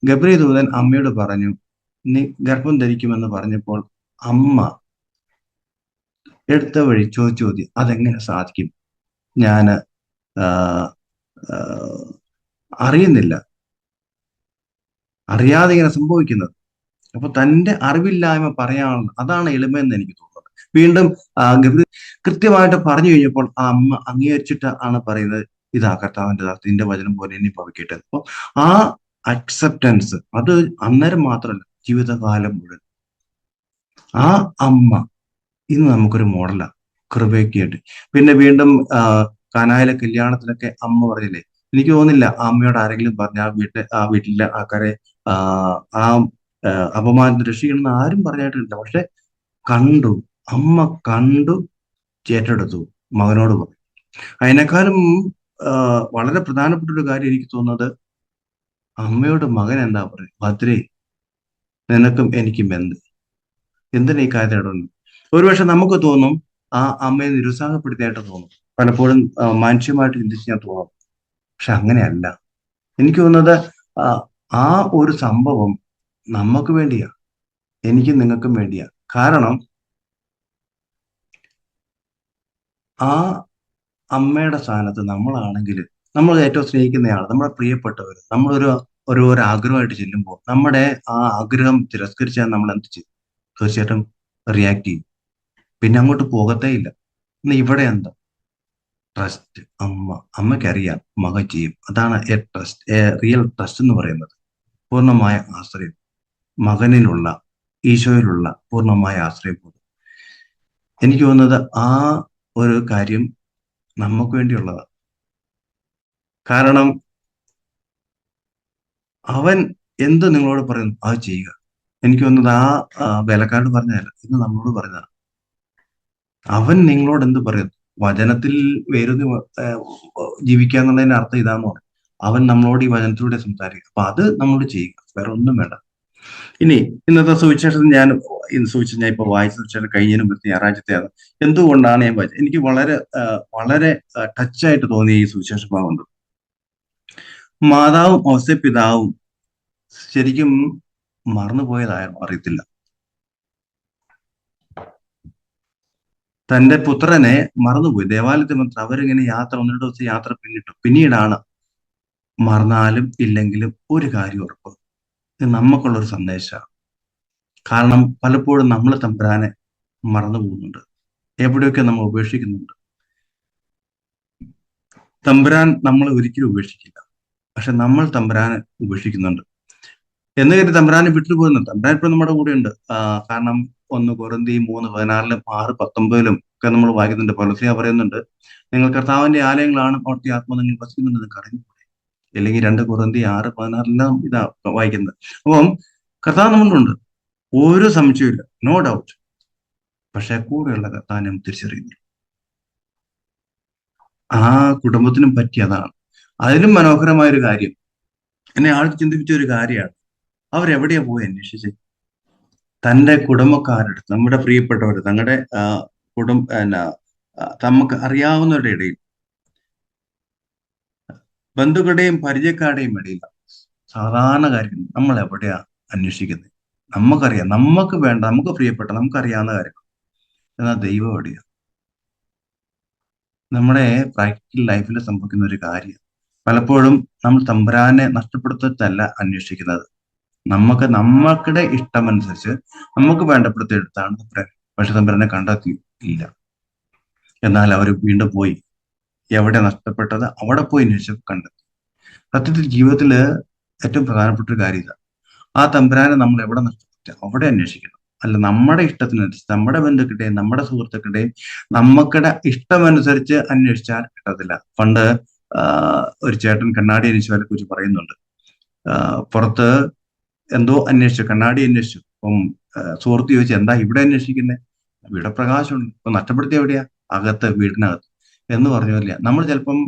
ഗബ്രിയേൽ ദൂതൻ അമ്മയോട് പറഞ്ഞു, നീ ഗർഭം ധരിക്കുമെന്ന് പറഞ്ഞപ്പോൾ അമ്മ എടുത്ത വഴി ചോദ്യം, അതെങ്ങനെ സാധിക്കും, ഞാന് അറിയുന്നില്ല, അറിയാതെ ഇങ്ങനെ സംഭവിക്കുന്നത്. അപ്പൊ തന്റെ അറിവില്ലായ്മ പറയാനുള്ള, അതാണ് എളിമയെന്ന് എനിക്ക് തോന്നുന്നത്. വീണ്ടും ഗബ്രിയേൽ കൃത്യമായിട്ട് പറഞ്ഞു കഴിഞ്ഞപ്പോൾ ആ അമ്മ അംഗീകരിച്ചിട്ട് ആണ് പറയുന്നത്, ഇതാ കർത്താവിന്റെ നിന്റെ വചനം പോലെ ഇനി ഭവിക്കട്ടെ. അപ്പൊ ആ അക്സെപ്റ്റൻസ്, അത് അന്നേരം മാത്രമല്ല, ജീവിതകാലം മുഴുവൻ ആ അമ്മ ഇന്ന് നമുക്കൊരു മോഡലാണ് കൃപയ്ക്കായിട്ട്. പിന്നെ വീണ്ടും കാനായിലെ കല്യാണത്തിലൊക്കെ അമ്മ പറഞ്ഞില്ലേ, എനിക്ക് തോന്നുന്നില്ല ആ അമ്മയോട് ആരെങ്കിലും പറഞ്ഞ ആ വീട്ടിലെ ആൾക്കാരെ ആ അപമാനത്തിന് രക്ഷിക്കണമെന്ന് ആരും പറഞ്ഞായിട്ടില്ല. പക്ഷെ കണ്ടു, അമ്മ കണ്ടു, ഏറ്റെടുത്തു, മകനോട് പറഞ്ഞു. അതിനേക്കാളും വളരെ പ്രധാനപ്പെട്ട ഒരു കാര്യം എനിക്ക് തോന്നുന്നത്, അമ്മയോട് മകൻ എന്താ പറയുക, ഭദ്രേ നിനക്കും എനിക്കും എന്തിനാ ഈ കാര്യത്തിൽ ഇടപെടുന്നു. ഒരുപക്ഷെ നമുക്ക് തോന്നും ആ അമ്മയെ നിരുത്സാഹപ്പെടുത്തിയായിട്ട് തോന്നും, പലപ്പോഴും മാനുഷ്യമായിട്ട് ചിന്തിച്ച് ഞാൻ തോന്നും. പക്ഷെ അങ്ങനെയല്ല. എനിക്ക് തോന്നുന്നത് ആ ഒരു സംഭവം നമുക്ക് വേണ്ടിയാ, എനിക്കും നിങ്ങൾക്കും വേണ്ടിയാ. കാരണം ആ അമ്മയുടെ സ്ഥാനത്ത് നമ്മളാണെങ്കിൽ, നമ്മൾ ഏറ്റവും സ്നേഹിക്കുന്നയാൾ, നമ്മുടെ പ്രിയപ്പെട്ടവർ, നമ്മളൊരു ഒരു ആഗ്രഹമായിട്ട് ചെല്ലുമ്പോൾ നമ്മുടെ ആ ആഗ്രഹം തിരസ്കരിച്ചാൽ നമ്മൾ എന്ത് ചെയ്യും? തീർച്ചയായിട്ടും റിയാക്ട് ചെയ്യും, പിന്നെ അങ്ങോട്ട് പോകത്തേ ഇല്ല. ഇന്ന് ഇവിടെ എന്താ ട്രസ്റ്റ്? അമ്മയ്ക്കറിയാം മകൻ ചെയ്യും. അതാണ് റിയൽ ട്രസ്റ്റ് എന്ന് പറയുന്നത്. പൂർണ്ണമായ ആശ്രയം, മകനിലുള്ള, ഈശോയിലുള്ള പൂർണ്ണമായ ആശ്രയം. എനിക്ക് തോന്നുന്നത് ആ ഒരു കാര്യം നമുക്ക് വേണ്ടിയുള്ളതാണ്. കാരണം അവൻ എന്ത് നിങ്ങളോട് പറയുന്നു അത് ചെയ്യുക. എനിക്ക് തോന്നുന്നത് ആ വേലക്കാരോട് പറഞ്ഞതല്ല, ഇന്ന് നമ്മളോട് പറഞ്ഞതാണ്. അവൻ നിങ്ങളോട് എന്ത് പറയുന്നു, വചനത്തിൽ വേരൂന്നി ജീവിക്കുക എന്നുള്ളതിന്റെ അർത്ഥം ഇതാന്ന് പറയും. അവൻ നമ്മളോട് ഈ വചനത്തിലൂടെ സംസാരിക്കുക. അപ്പൊ അത് നമ്മളോട് ചെയ്യുക, വേറെ ഒന്നും വേണ്ട. ഇനി ഇന്നത്തെ സുവിശേഷത്തിൽ ഞാൻ ഇപ്പൊ വായിച്ച സുവിശേഷം കഴിഞ്ഞതിന് മുമ്പ് ഞായറാഴ്ചത്തെയാണ്. എന്തുകൊണ്ടാണ് ഞാൻ വായിച്ചത്, എനിക്ക് വളരെ വളരെ ടച്ചായിട്ട് തോന്നിയ ഈ സുവിശേഷ ഭാഗമുണ്ട്. മാതാവും ഔസേപ്പിതാവും ശരിക്കും മറന്നുപോയതായോ അറിയത്തില്ല. തന്റെ പുത്രനെ മറന്നുപോയി. ദേവാലയത്തിൽ മാത്രം അവരിങ്ങനെ ഒന്ന് രണ്ട് ദിവസം യാത്ര പിന്നീടാണ്, മറന്നാലും ഇല്ലെങ്കിലും ഒരു കാര്യം ഉറപ്പ്, ഇത് നമുക്കുള്ളൊരു സന്ദേശമാണ്. കാരണം പലപ്പോഴും നമ്മൾ തമ്പുരാനെ മറന്നു പോകുന്നുണ്ട്, എവിടെയൊക്കെ നമ്മൾ ഉപേക്ഷിക്കുന്നുണ്ട്. തമ്പുരാൻ നമ്മളെ ഒരിക്കലും ഉപേക്ഷിക്കില്ല, പക്ഷെ നമ്മൾ തമ്പുരാനെ ഉപേക്ഷിക്കുന്നുണ്ട്. എന്ന് കരുതി തമ്പുരാനെ വിട്ടുപോകുന്നുണ്ട്. തമ്പുരാൻ ഇപ്പൊ നമ്മുടെ കൂടെ ഉണ്ട്. കാരണം 1 കൊരിന്ത്യർ 3:16 6:19 ഒക്കെ നമ്മൾ വായിക്കുന്നുണ്ട്. പൗലോസ് പറയുന്നുണ്ട്, നിങ്ങൾ കർത്താവിന്റെ ആലയങ്ങളാണ്, അവിടുത്തെ ആത്മാവ് നിങ്ങൾ വസിക്കുന്നുണ്ട് നിങ്ങൾക്ക് അറിഞ്ഞുകൂടെ. അല്ലെങ്കിൽ 2 കൊരിന്ത്യർ 6:16 ഇതാ വായിക്കുന്നത്. അപ്പം കർത്താവ് നമ്മളുണ്ട്, ഒരു സംശയമില്ല, നോ ഡൗട്ട്. പക്ഷെ കൂടെയുള്ള കർത്താവിനെ തിരിച്ചറിയുന്നു. ആ കുടുംബത്തിനും പറ്റിയതാണ്. അതിലും മനോഹരമായ ഒരു കാര്യം, എന്നെ ആൾ ചിന്തിപ്പിച്ച ഒരു കാര്യമാണ്, അവരെവിടെയാ പോയി അന്വേഷിച്ച് തന്റെ കുടുംബക്കാരടുത്ത്, നമ്മുടെ പ്രിയപ്പെട്ടവർ, തങ്ങളുടെ നമുക്ക് അറിയാവുന്നവരുടെ ഇടയിൽ, ബന്ധുക്കളുടെയും പരിചയക്കാരുടെയും ഇടയിൽ സാധാരണ കാര്യം നമ്മൾ എവിടെയാ അന്വേഷിക്കുന്നത്? നമുക്കറിയാം, നമുക്ക് വേണ്ട, നമുക്ക് പ്രിയപ്പെട്ട, നമുക്കറിയാവുന്ന കാര്യങ്ങൾ. എന്നാൽ ദൈവം എവിടെയാ? നമ്മുടെ പ്രാക്ടിക്കൽ ലൈഫിൽ സംഭവിക്കുന്ന ഒരു കാര്യം, പലപ്പോഴും നമ്മൾ തമ്പുരാനെ നഷ്ടപ്പെടുത്തല്ല അന്വേഷിക്കുന്നത്, നമ്മളുടെ ഇഷ്ടമനുസരിച്ച് നമുക്ക് വേണ്ടപ്പെടുത്തിയെടുത്താണ് തമ്പുരാൻ. പക്ഷെ തമ്പുരാനെ കണ്ടെത്തി ഇല്ല. എന്നാൽ അവർ വീണ്ടും പോയി, എവിടെ നഷ്ടപ്പെട്ടത് അവിടെ പോയി അന്വേഷിച്ച് കണ്ടെത്തി. സത്യത്തിൽ ജീവിതത്തില് ഏറ്റവും പ്രധാനപ്പെട്ട ഒരു കാര്യം ഇതാ, ആ തമ്പുരാനെ നമ്മൾ എവിടെ നഷ്ടപ്പെട്ടു അവിടെ അന്വേഷിക്കണം. അല്ല നമ്മുടെ ഇഷ്ടത്തിനനുസരിച്ച്, നമ്മുടെ ബന്ധുക്കളുടെയും നമ്മുടെ സുഹൃത്തുക്കളുടെയും നമുക്കിടെ ഇഷ്ടമനുസരിച്ച് അന്വേഷിച്ചാൽ കിട്ടത്തില്ല. പണ്ട് ഒരു ചേട്ടൻ കണ്ണാടി അന്വേഷിച്ചവരെ കുറിച്ച് പറയുന്നുണ്ട്. പുറത്ത് എന്തോ അന്വേഷിച്ചു, കണ്ണാടി അന്വേഷിച്ചു. അപ്പം സുഹൃത്ത് ചോദിച്ചു, എന്താ ഇവിടെ അന്വേഷിക്കുന്നത്? ഇവിടെ പ്രകാശമുണ്ട്. ഇപ്പൊ നഷ്ടപ്പെടുത്തിയ എവിടെയാ? അകത്ത്, വീടിനകത്ത് എന്ന് പറഞ്ഞില്ല. നമ്മൾ ചിലപ്പം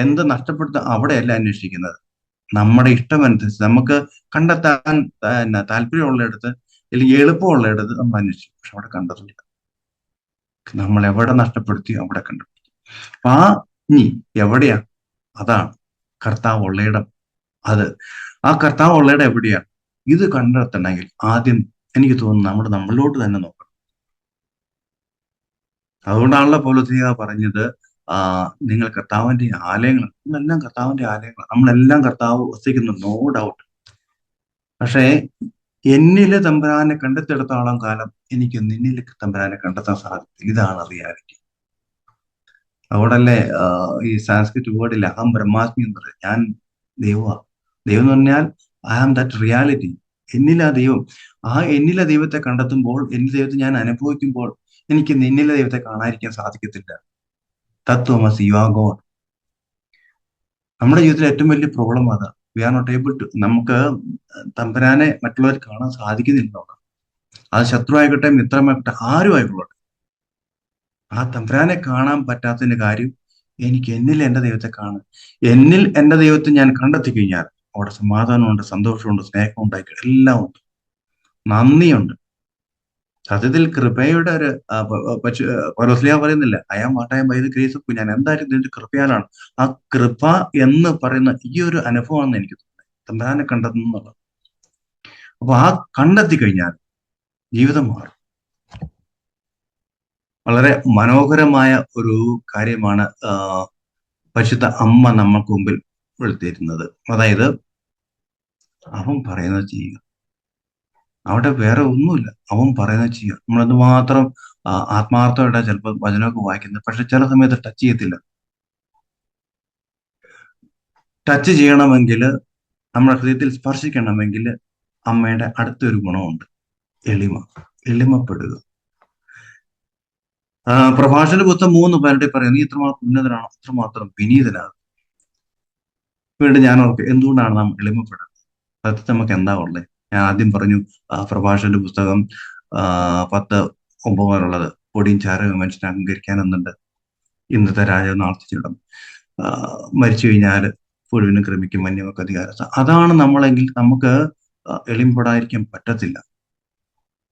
എന്ത് നഷ്ടപ്പെടുത്ത അവിടെയല്ല അന്വേഷിക്കുന്നത്. നമ്മുടെ ഇഷ്ടമനുസരിച്ച് നമുക്ക് കണ്ടെത്താൻ താല്പര്യമുള്ളിടത്ത് അല്ലെങ്കിൽ എളുപ്പമുള്ളിടത്ത് നമ്മൾ അന്വേഷിക്കും. പക്ഷെ അവിടെ കണ്ടെത്തില്ല. നമ്മൾ എവിടെ നഷ്ടപ്പെടുത്തി അവിടെ കണ്ടെത്തി. അപ്പൊ ഇനി എവിടെയാ? അതാണ് കർത്താവ് ഉള്ളയിടം. ആ കർത്താവ് ഉള്ളയിടം എവിടെയാണ്? ഇത് കണ്ടെത്തണമെങ്കിൽ ആദ്യം എനിക്ക് തോന്നുന്നു നമ്മളിലോട്ട് തന്നെ നോക്കണം. അതുകൊണ്ടാണല്ലോ പൗലോസ് പറഞ്ഞത്, നിങ്ങൾ കർത്താവിന്റെ ആലയങ്ങൾ. നമ്മളെല്ലാം കർത്താവിന്റെ ആലയങ്ങൾ, നമ്മളെല്ലാം കർത്താവ് വസിക്കുന്നു, നോ ഡൗട്ട്. പക്ഷേ എന്നില് തമ്പുരാനെ കണ്ടെത്തിയെടുത്തോളം കാലം എനിക്ക് നിന്നിൽ തമ്പുരാനെ കണ്ടെത്താൻ സാധിക്കും. ഇതാണ് റിയാലിറ്റി. അതുകൊണ്ടല്ലേ ഈ സാൻസ്ക്രിറ്റ് വേർഡിൽ അഹം ബ്രഹ്മാസ്മി എന്ന് പറയും. ഞാൻ ദൈവമാ. ദൈവം എന്ന് പറഞ്ഞാൽ ഐ ആം ദാറ്റ് റിയാലിറ്റി. എന്നിലാ ദൈവം. എന്നിലെ ദൈവത്തെ കണ്ടെത്തുമ്പോൾ, എന്നിലെ ദൈവത്തെ ഞാൻ അനുഭവിക്കുമ്പോൾ എനിക്ക് നിന്നിലെ ദൈവത്തെ കാണാതിരിക്കാൻ സാധിക്കത്തില്ല. തത്വമസി, യു ആർ ഗോഡ്. നമ്മുടെ ജീവിതത്തിലെ ഏറ്റവും വലിയ പ്രോബ്ലം അതാ. We are not able to. നമുക്ക് തമ്പുരാനെ മറ്റുള്ളവർ കാണാൻ സാധിക്കുന്നില്ല. അത് ശത്രു ആയിക്കോട്ടെ, മിത്രമായിക്കോട്ടെ, ആരും ആയിക്കോട്ടെ. ആ തമ്പുരാനെ കാണാൻ പറ്റാത്തതിന്റെ കാര്യം എനിക്ക് എന്നിൽ എന്റെ ദൈവത്തെ കാണാൻ, എന്നിൽ എന്റെ ദൈവത്തെ ഞാൻ കണ്ടെത്തി കഴിഞ്ഞാൽ അവിടെ സമാധാനമുണ്ട്, സന്തോഷമുണ്ട്, സ്നേഹമുണ്ട്, എല്ലാം ഉണ്ട്, നന്ദിയുണ്ട്. സത്യത്തിൽ കൃപയുടെ ഒരു പൗലോസ്ലീഹ പറയുന്നില്ല, I am what I am by the grace of, ഞാൻ എന്തായാലും ഇതിന്റെ കൃപയാലാണ്. ആ കൃപ എന്ന് പറയുന്ന ഈ ഒരു അനുഭവമാണെന്ന് എനിക്ക് തോന്നുന്നത്, തമ്പുരാനെ കണ്ടെത്തുന്നുള്ളത്. അപ്പൊ ആ കണ്ടെത്തി കഴിഞ്ഞാൽ ജീവിതം മാറും. വളരെ മനോഹരമായ ഒരു കാര്യമാണ് പരിശുദ്ധ അമ്മ നമ്മൾക്ക് മുമ്പിൽ വെളുത്തിരുന്നത്. അതായത് അവൻ പറയുന്നത് ചെയ്യുക. അവിടെ വേറെ ഒന്നുമില്ല, അവൻ പറയുന്നത് ചെയ്യുക. നമ്മളത് മാത്രം ആത്മാർത്ഥമായിട്ട് ചിലപ്പോൾ വചനമൊക്കെ വായിക്കുന്നത്, പക്ഷെ ചില സമയത്ത് ടച്ച് ചെയ്യത്തില്ല. ടച്ച് ചെയ്യണമെങ്കിൽ, നമ്മുടെ ഹൃദയത്തിൽ സ്പർശിക്കണമെങ്കിൽ അമ്മയുടെ അടുത്തൊരു ഗുണമുണ്ട്, എളിമപ്പെടുക. പ്രഭാഷണ പുസ്തകം 3:12 പറയുന്നത്, നീ ഇത്രമാത്രം ഉന്നതനാണോ അത്രമാത്രം വിനീതനാകും. വീണ്ടും ഞാൻ ഓർക്കും, എന്തുകൊണ്ടാണ് നാം എളിമപ്പെടുന്നത്? സത്യത്തിൽ നമുക്ക് എന്താ ഉള്ളത്? ഞാൻ ആദ്യം പറഞ്ഞു, പ്രഭാഷണ പുസ്തകം 10:9 പൊടിയും ചാരവും മനുഷ്യനെ അഹങ്കരിക്കാൻ എന്നുണ്ട്. ഇന്നത്തെ രാജാവ് നാളത്തെ മരിച്ചു കഴിഞ്ഞാൽ പുഴുവിനും ക്രമിക്കും വന്യമൊക്കെ അധികാരം. അതാണ് നമ്മളെങ്കിൽ നമുക്ക് എളിമപ്പെടാതിരിക്കാൻ പറ്റത്തില്ല.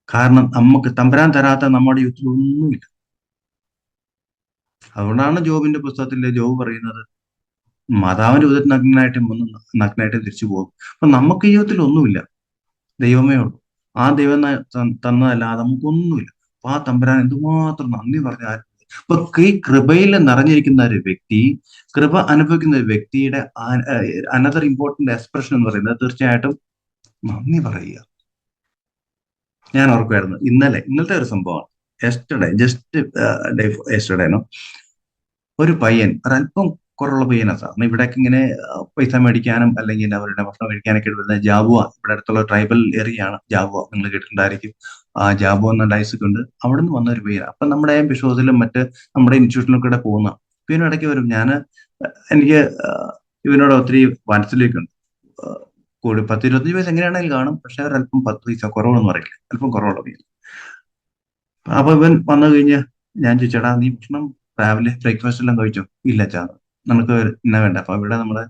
കാരണം നമുക്ക് തമ്പുരാൻ തരാത്ത നമ്മുടെ യുദ്ധത്തിൽ ഒന്നുമില്ല. അതുകൊണ്ടാണ് ജോബിന്റെ പുസ്തകത്തിൽ ജോബ് പറയുന്നത്, മാതാവിന്റെ ഉദരത്തിൽ നഗ്നായിട്ടും തിരിച്ചു പോകും. അപ്പൊ നമുക്ക് ജീവിതത്തിൽ ഒന്നുമില്ല, ദൈവമേ ഉള്ളൂ. ആ ദൈവം തന്നതല്ലാതെ നമുക്കൊന്നുമില്ല. അപ്പൊ ആ തമ്പുരാൻ എന്തുമാത്രം നന്ദി പറഞ്ഞാൽ. അപ്പൊ ഈ കൃപയിൽ നിറഞ്ഞിരിക്കുന്ന ഒരു വ്യക്തി, കൃപ അനുഭവിക്കുന്ന ഒരു വ്യക്തിയുടെ അനദർ ഇമ്പോർട്ടന്റ് എക്സ്പ്രഷൻ എന്ന് പറയുന്നത് തീർച്ചയായിട്ടും നന്ദി പറയുക. ഞാൻ ഓർക്കുമായിരുന്നു, ഇന്നലത്തെ ഒരു സംഭവമാണ്. യെസ്റ്റർഡേനോ ഒരു പയ്യൻ, ഒരല്പം കുറവുള്ള പയ്യനാ. സാറിന് ഇവിടേക്ക് ഇങ്ങനെ പൈസ മേടിക്കാനും അല്ലെങ്കിൽ അവരുടെ ഭക്ഷണം കഴിക്കാനൊക്കെ വരുന്ന ജാബുവ, ഇവിടെ അടുത്തുള്ള ട്രൈബൽ ഏരിയ ആണ് ജാബുവ, നിങ്ങൾ കേട്ടിട്ടുണ്ടായിരിക്കും. ആ ജാബുവ എന്ന ഡൈസൊക്കെ ഉണ്ട്. അവിടെ നിന്ന് വന്ന ഒരു പയ്യൻ. അപ്പൊ നമ്മുടെ ബിഷോസിലും മറ്റ് നമ്മുടെ ഇൻസ്റ്റിറ്റ്യൂഷനിലും കൂടെ പോകുന്ന പിന്നെ ഇടയ്ക്ക് വരും. എനിക്ക് ഇവനോട് ഒത്തിരി വാത്സല്യമൊക്കെയുണ്ട്. കൂടി 10-25 പൈസ എങ്ങനെയാണെങ്കിലും കാണും, പക്ഷെ ഒരല്പം 10 പൈസ കുറവെന്ന് പറയില്ല, അല്പം കുറവുള്ള പയ്യൻ. അപ്പൊ ഇവൻ വന്നു കഴിഞ്ഞ് ഞാൻ ചോദിച്ചേടാ, നീ ഭക്ഷണം രാവിലെ ബ്രേക്ക്ഫാസ്റ്റ് എല്ലാം കഴിച്ചോ? ഇല്ല ചാ, നമുക്ക് ഇന്ന വേണ്ട. അപ്പൊ ഇവിടെ നമ്മുടെ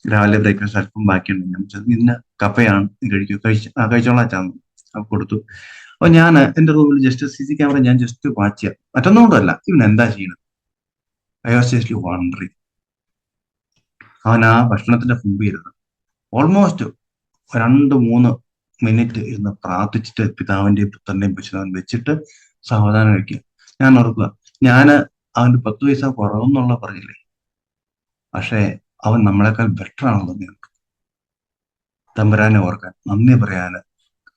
രാവിലെ ബ്രേക്ക്ഫാസ്റ്റ് അല്പം ബാക്കിയുണ്ട്. ഞാൻ ഇന്ന കപ്പയാണ്, നീ കഴിച്ചോളാം ചാന്ന് അപ്പൊ കൊടുത്തു. അപ്പൊ ഞാൻ എന്റെ റൂമിൽ ജസ്റ്റ് CC ക്യാമറ ഞാൻ ജസ്റ്റ് വാച്ച് ചെയ്യാം, മറ്റൊന്നുകൊണ്ടല്ല, ഇവൻ എന്താ ചെയ്യുന്നത്. I was just wondering. അവൻ ആ ഭക്ഷണത്തിന്റെ മുമ്പ് ഇരുന്ന് ഓൾമോസ്റ്റ് 2-3 മിനിറ്റ് ഇരുന്ന് പ്രാർത്ഥിച്ചിട്ട് പിതാവിന്റെയും പുത്രന്റെയും പശുവിൻ വെച്ചിട്ട് സാവധാനം കഴിക്കുക. ഞാൻ ഓർക്കുക, അവന്റെ 10 പൈസ കുറവെന്നുള്ള പറഞ്ഞില്ലേ, പക്ഷെ അവൻ നമ്മളെക്കാൾ ബെറ്റർ ആണെന്ന് ഞാൻ. തമ്പുരാനെ ഓർക്കാൻ, നന്ദി പറയാന്,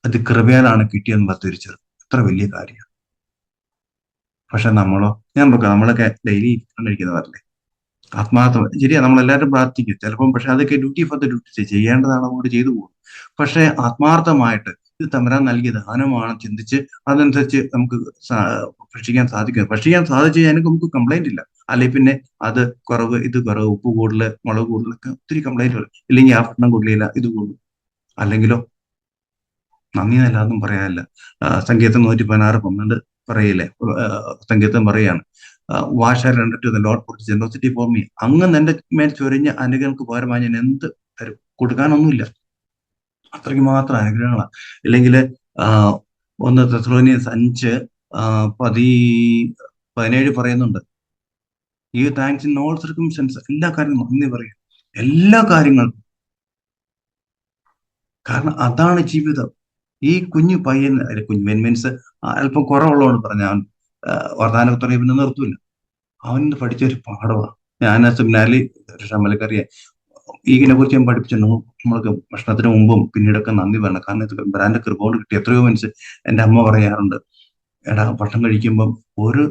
അത് കൃപയാലാണ് കിട്ടിയെന്നുള്ള തിരിച്ചറിവ് എത്ര വലിയ കാര്യം. പക്ഷെ നമ്മളോ, ഞാൻ നോക്കാം, നമ്മളൊക്കെ ഡെയിലി കഴിക്കുന്നവരല്ലേ, ആത്മാർത്ഥം ശരിയാ, നമ്മളെല്ലാവരും പ്രാർത്ഥിക്കും ചിലപ്പം, പക്ഷെ അതൊക്കെ ഡ്യൂട്ടി ഫോർ ദ ഡ്യൂട്ടി, ചെയ്യേണ്ടതാണ്, അങ്ങോട്ട് ചെയ്തു പോകും. പക്ഷെ ആത്മാർത്ഥമായിട്ട് ഇത് തമ്പുരാൻ നൽകിയ ദാനമാണ് ചിന്തിച്ച് അതനുസരിച്ച് നമുക്ക് ഭക്ഷിക്കാൻ സാധിക്കും. ഭക്ഷിക്കാൻ സാധിച്ചു കഴിഞ്ഞാൽ നമുക്ക് കംപ്ലൈന്റ് ഇല്ല. അല്ലെങ്കിൽ പിന്നെ അത് കുറവ്, ഇത് കുറവ്, ഉപ്പ് കൂടുതൽ, മുളക് കൂടുതലൊക്കെ ഒത്തിരി കംപ്ലൈന്റുകൾ. ഇല്ലെങ്കിൽ ആ ഭക്ഷണം കൊള്ളില്ല, ഇത് കൊള്ളും. അല്ലെങ്കിലോ നന്ദി എന്നല്ലാതൊന്നും പറയാനില്ല. സങ്കീർത്തനം 116:12 പറയില്ലേ, സങ്കീർത്തനം പറയാണ്, wash and to the Lord for generosity for me, അങ്ങ് എന്റെ മേൽ ചൊരിഞ്ഞ അനുഗ്രഹങ്ങൾക്ക് പകരമായി ഞാൻ എന്ത് തരും? കൊടുക്കാനൊന്നുമില്ല. അത്രയ്ക്ക് മാത്രം അനുഗ്രഹങ്ങളാണ്. ഇല്ലെങ്കിൽ 1 തെസ്സലോനിയൻസ് 5:17 പറയുന്നുണ്ട്, ഈ താങ്ക്സ് ഇൻ ഓൾ സർക്കംസ്റ്റൻസ്, എല്ലാ കാര്യങ്ങളും നന്ദി പറയും, എല്ലാ കാര്യങ്ങൾക്കും. കാരണം അതാണ് ജീവിതം. ഈ കുഞ്ഞു പയ്യൻ, കുഞ്ഞു മീൻസ് അല്പം കുറവുള്ളതുകൊണ്ട് പറഞ്ഞ, അവൻ വർദ്ധാനത്തുറയെ പിന്നെ നിർത്തൂല. അവൻ പഠിച്ചൊരു പാഠമാണ്. ഞാൻ സെമിനാറിൽ ഷമലക്കറിയെ ഇതിനെ കുറിച്ച് ഞാൻ പഠിപ്പിച്ചിട്ടുണ്ട്. നമ്മൾക്ക് ഭക്ഷണത്തിന് മുമ്പും പിന്നീടൊക്കെ നന്ദി പറയണം. കാരണം ഇത് ബ്രാൻഡ് കൃപോട് കിട്ടി. എത്രയോ മനുഷ്യർ, എൻ്റെ അമ്മ പറയാറുണ്ട്, എടാ ഭക്ഷണം കഴിക്കുമ്പം ഒരു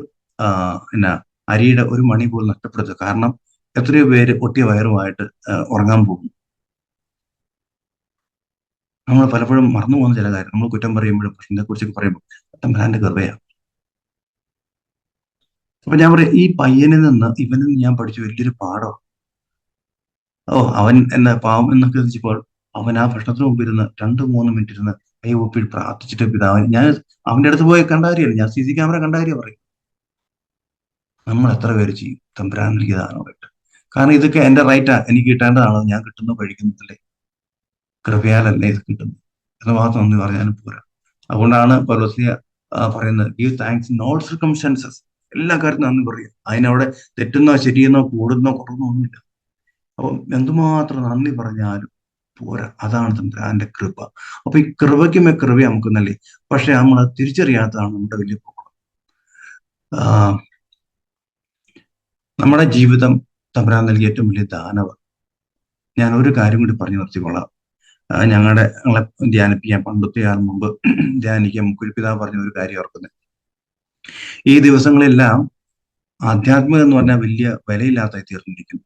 എന്നാ അരിയുടെ ഒരു മണി പോലും നഷ്ടപ്പെടുത്തുക. കാരണം എത്രയോ പേര് ഒട്ടിയ വയറുമായിട്ട് ഉറങ്ങാൻ പോകും. നമ്മൾ പലപ്പോഴും മറന്നു പോകുന്ന ചില കാര്യം, നമ്മൾ കുറ്റം പറയുമ്പോഴും ഭക്ഷണത്തെ കുറിച്ചൊക്കെ പറയുമ്പോൾ ബ്രാൻഡ് കൃപയാണ്. അപ്പൊ ഞാൻ പറയാം, ഈ പയ്യനിൽ നിന്ന് ഇവനിൽ നിന്ന് ഞാൻ പഠിച്ച വലിയൊരു പാഠം. അവൻ എന്നെ പാവം എന്നൊക്കെ വെച്ചപ്പോൾ അവൻ ആ ഭക്ഷണത്തിന് മുമ്പ് ഇരുന്ന് 2-3 മിനിറ്റ് ഇരുന്ന് കൈ ഒപ്പി പ്രാർത്ഥിച്ചിട്ട് പിതാവൻ, ഞാൻ അവന്റെ അടുത്ത് പോയി കണ്ട കാര്യമല്ല, ഞാൻ CC ക്യാമറ കണ്ട കാര്യം പറയും. നമ്മൾ എത്ര പേര് ചെയ്യും തമ്പുരാൻ നൽകിയ ദാനമായിട്ട്? കാരണം ഇതൊക്കെ എന്റെ റൈറ്റാ, എനിക്ക് കിട്ടേണ്ടതാണോ? ഞാൻ കിട്ടുന്നു കഴിക്കുന്നില്ലേ, കൃപയാലല്ലേ ഇത് കിട്ടുന്നു എന്ന് മാത്രം ഒന്നും പറഞ്ഞാലും പോരാ. അതുകൊണ്ടാണ് പൗലോസ്ലീഹ പറയുന്നത്, give thanks in all circumstances, എല്ലാ കാര്യത്തിനും നന്ദി പറയുക. അതിനവിടെ തെറ്റുന്നോ ശരിയെന്നോ കൂടുന്നോ കുറവെന്നോ ഒന്നുമില്ല. അപ്പം എന്തുമാത്രം നന്ദി പറഞ്ഞാലും പോരാ. അതാണ് തമ്പുരാന്റെ കൃപ. അപ്പൊ ഈ കൃപയ്ക്കുമേ കൃപ നമുക്ക് നൽകി, പക്ഷെ നമ്മൾ തിരിച്ചറിയാത്തതാണ് നമ്മുടെ വലിയ പ്രോബ്ലം. നമ്മുടെ ജീവിതം തമ്പുരാൻ നൽകിയ ഏറ്റവും വലിയ ദാനമാണ്. ഞാൻ ഒരു കാര്യം കൂടി പറഞ്ഞു നിർത്തിക്കൊള്ളാം. ഞങ്ങളെ ധ്യാനിപ്പിക്കാൻ പണ്ടത്തെ കാലം മുമ്പ് ധ്യാനിക്കാൻ മുക്കുഴിപ്പിതാവ് പറഞ്ഞ ഒരു കാര്യം ഓർക്കുന്നത്, ഈ ദിവസങ്ങളെല്ലാം ആധ്യാത്മികം എന്ന് പറഞ്ഞാൽ വലിയ വിലയില്ലാത്തതായി തീർന്നിരിക്കുന്നു.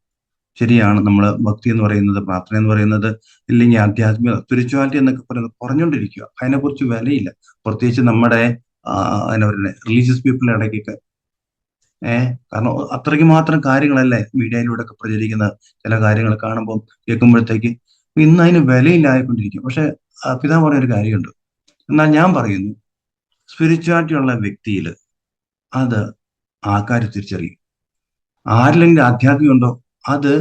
ശരിയാണ്, നമ്മൾ ഭക്തി എന്ന് പറയുന്നത്, പ്രാർത്ഥന എന്ന് പറയുന്നത്, ഇല്ലെങ്കിൽ ആധ്യാത്മിക സ്പിരിച്വാലിറ്റി എന്നൊക്കെ പറയുന്നത് കുറഞ്ഞുകൊണ്ടിരിക്കുക. അതിനെക്കുറിച്ച് വിലയില്ല. പ്രത്യേകിച്ച് നമ്മുടെ എന്നാ പറയുന്നത് റിലീജിയസ് പീപ്പിളിന്റെ ഇടയ്ക്കൊക്കെ. കാരണം അത്രയ്ക്ക് മാത്രം കാര്യങ്ങളല്ലേ മീഡിയയിലൂടെ ഒക്കെ പ്രചരിക്കുന്ന ചില കാര്യങ്ങൾ കാണുമ്പോൾ കേൾക്കുമ്പോഴത്തേക്ക് ഇന്ന് അതിന് വിലയില്ലായിക്കൊണ്ടിരിക്കും. പക്ഷെ പിതാവ് പറഞ്ഞൊരു കാര്യമുണ്ട്. എന്നാൽ ഞാൻ പറയുന്നു, സ്പിരിച്വാലിറ്റി ഉള്ള വ്യക്തിയിൽ അത് ആൾക്കാർ തിരിച്ചറിയും. ആരിലെങ്കിലും ആധ്യാത്മികം ഉണ്ടോ അത്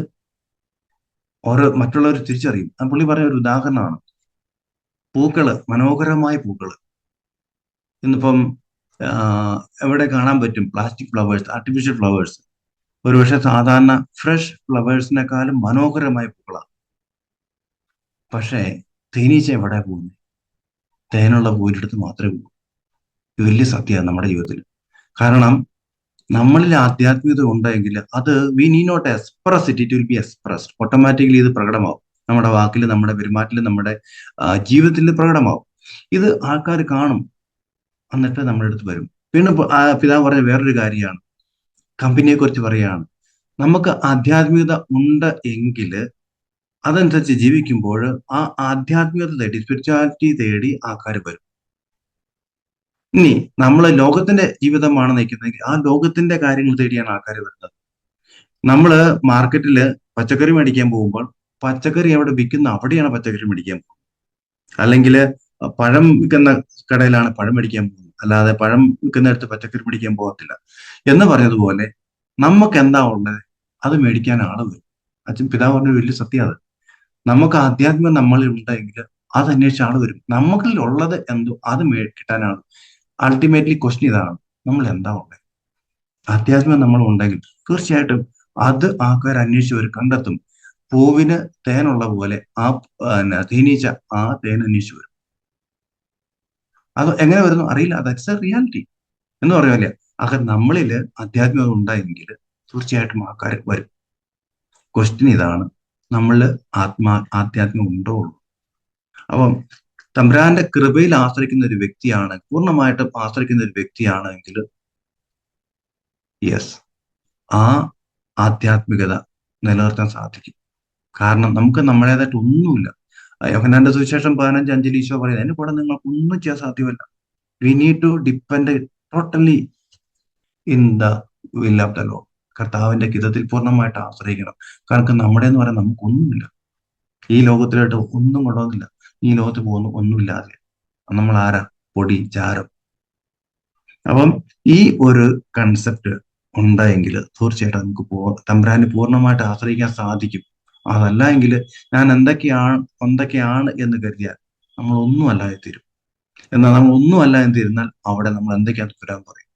ഓരോ മറ്റുള്ളവർ തിരിച്ചറിയും. പുള്ളി പറഞ്ഞ ഒരു ഉദാഹരണമാണ് പൂക്കള്, മനോഹരമായ പൂക്കള്. ഇന്നിപ്പം എവിടെ കാണാൻ പറ്റും പ്ലാസ്റ്റിക് ഫ്ലവേഴ്സ്, ആർട്ടിഫിഷ്യൽ ഫ്ലവേഴ്സ്. ഒരുപക്ഷെ സാധാരണ ഫ്രഷ് ഫ്ലവേഴ്സിനെക്കാളും മനോഹരമായ പൂക്കളാണ്. പക്ഷേ തേനീച്ച എവിടെ പോകുന്നു? തേനുള്ള പൂവിൻ്റെ അടുത്ത് മാത്രമേ പോകും. ഇത് വലിയ സത്യമാണ് നമ്മുടെ ജീവിതത്തിൽ. കാരണം നമ്മളിൽ ആധ്യാത്മികത ഉണ്ടെങ്കിൽ അത് we need not express it, it will be expressed. Automatically ഇത് പ്രകടമാവും. നമ്മുടെ വാക്കിൽ, നമ്മുടെ പെരുമാറ്റത്തിൽ, നമ്മുടെ ജീവിതത്തിൽ പ്രകടമാവും. ഇത് ആൾക്കാർ കാണും, എന്നിട്ട് നമ്മുടെ അടുത്ത് വരും. പിന്നെ പിതാവ് പറഞ്ഞ വേറൊരു കാര്യമാണ്, കമ്പനിയെ കുറിച്ച് പറയുകയാണ്. നമുക്ക് ആധ്യാത്മികത ഉണ്ട് എങ്കിൽ അതനുസരിച്ച് ജീവിക്കുമ്പോൾ ആ ആധ്യാത്മികത തേടി, സ്പിരിച്വാലിറ്റി തേടി ആൾക്കാർ വരും. ഇനി നമ്മൾ ലോകത്തിന്റെ ജീവിതമാണ് നയിക്കുന്നതെങ്കിൽ ആ ലോകത്തിന്റെ കാര്യങ്ങൾ തേടിയാണ് ആൾക്കാർ വരുന്നത്. നമ്മള് മാർക്കറ്റില് പച്ചക്കറി മേടിക്കാൻ പോകുമ്പോൾ പച്ചക്കറി എവിടെ വിൽക്കുന്ന അവിടെയാണ് പച്ചക്കറി മേടിക്കാൻ പോകുന്നത്. അല്ലെങ്കിൽ പഴം വിൽക്കുന്ന കടയിലാണ് പഴം മേടിക്കാൻ പോകുന്നത്, അല്ലാതെ പഴം വിൽക്കുന്നിടത്ത് പച്ചക്കറി മേടിക്കാൻ പോകത്തില്ല. എന്ന് പറഞ്ഞതുപോലെ നമുക്ക് എന്താ ഉള്ളത് അത് മേടിക്കാൻ ആള് വരും. അച്ഛൻ പിതാവ് പറഞ്ഞ വലിയ സത്യം അത്. നമുക്ക് ആധ്യാത്മികം നമ്മളിൽ ഉണ്ടെങ്കിൽ അത് അന്വേഷിച്ച ആള് വരും. നമുക്കിൽ ഉള്ളത് എന്തോ അത് കിട്ടാനാണ്. അൾട്ടിമേറ്റ്ലി ക്വസ്റ്റ്യൻ ഇതാണ്, നമ്മൾ എന്താ ഉള്ളത്? ആധ്യാത്മികം നമ്മൾ ഉണ്ടെങ്കിൽ തീർച്ചയായിട്ടും അത് ആൾക്കാർ അന്വേഷിച്ച് അവർ കണ്ടെത്തും. പൂവിന് തേനുള്ള പോലെ ആ തേനീച്ച ആ തേൻ അന്വേഷിച്ച് വരും. അത് എങ്ങനെ വരുന്നു അറിയില്ല, ദാറ്റ്സ് എ റിയാലിറ്റി എന്ന് പറയുമല്ലേ. ആകെ നമ്മളിൽ ആധ്യാത്മികത ഉണ്ടായെങ്കിൽ തീർച്ചയായിട്ടും ആൾക്കാർ വരും. ക്വസ്റ്റ്യൻ ഇതാണ്, നമ്മളിൽ ആധ്യാത്മികം ഉണ്ടോ ഉള്ളൂ. അപ്പം തമ്പുരാന്റെ കൃപയിൽ ആശ്രയിക്കുന്ന ഒരു വ്യക്തിയാണ്, പൂർണ്ണമായിട്ടും ആശ്രയിക്കുന്ന ഒരു വ്യക്തിയാണെങ്കിൽ യെസ്, ആ ആധ്യാത്മികത നിലനിർത്താൻ സാധിക്കും. കാരണം നമുക്ക് നമ്മുടേതായിട്ട് ഒന്നുമില്ല. യോഹന്നാന്റെ സുവിശേഷം 15:5 ഈശോ പറയുന്നത്, എന്നെ കൂടെ നിങ്ങൾക്ക് ഒന്നും ചെയ്യാൻ സാധ്യമല്ല. We need to depend totally in the will of the Lord. കർത്താവിന്റെ ഹിതത്തിൽ പൂർണ്ണമായിട്ട് ആശ്രയിക്കണം. കാരണം നമ്മുടെ എന്ന് പറയാൻ നമുക്കൊന്നുമില്ല. ഈ ലോകത്തിലോട്ട് ഒന്നും കൊണ്ടുവന്നില്ല. ഈ ലോകത്ത് പോകുന്നു ഒന്നുമില്ലാതെ. നമ്മൾ ആരാ? പൊടി, ചാരം. അപ്പം ഈ ഒരു കൺസെപ്റ്റ് ഉണ്ടായെങ്കിൽ തീർച്ചയായിട്ടും നമുക്ക് തമ്പുരാനെ പൂർണ്ണമായിട്ട് ആശ്രയിക്കാൻ സാധിക്കും. അതല്ല എങ്കിൽ ഞാൻ എന്തൊക്കെയാണ് എന്ന് കരുതിയാൽ നമ്മൾ ഒന്നും അല്ലാതെ തീരും. എന്നാൽ നമ്മൾ ഒന്നും അല്ല എന്ന് തീരുന്നാൽ അവിടെ നമ്മൾ എന്തൊക്കെയാണ് തമ്പുരാൻ പറയും.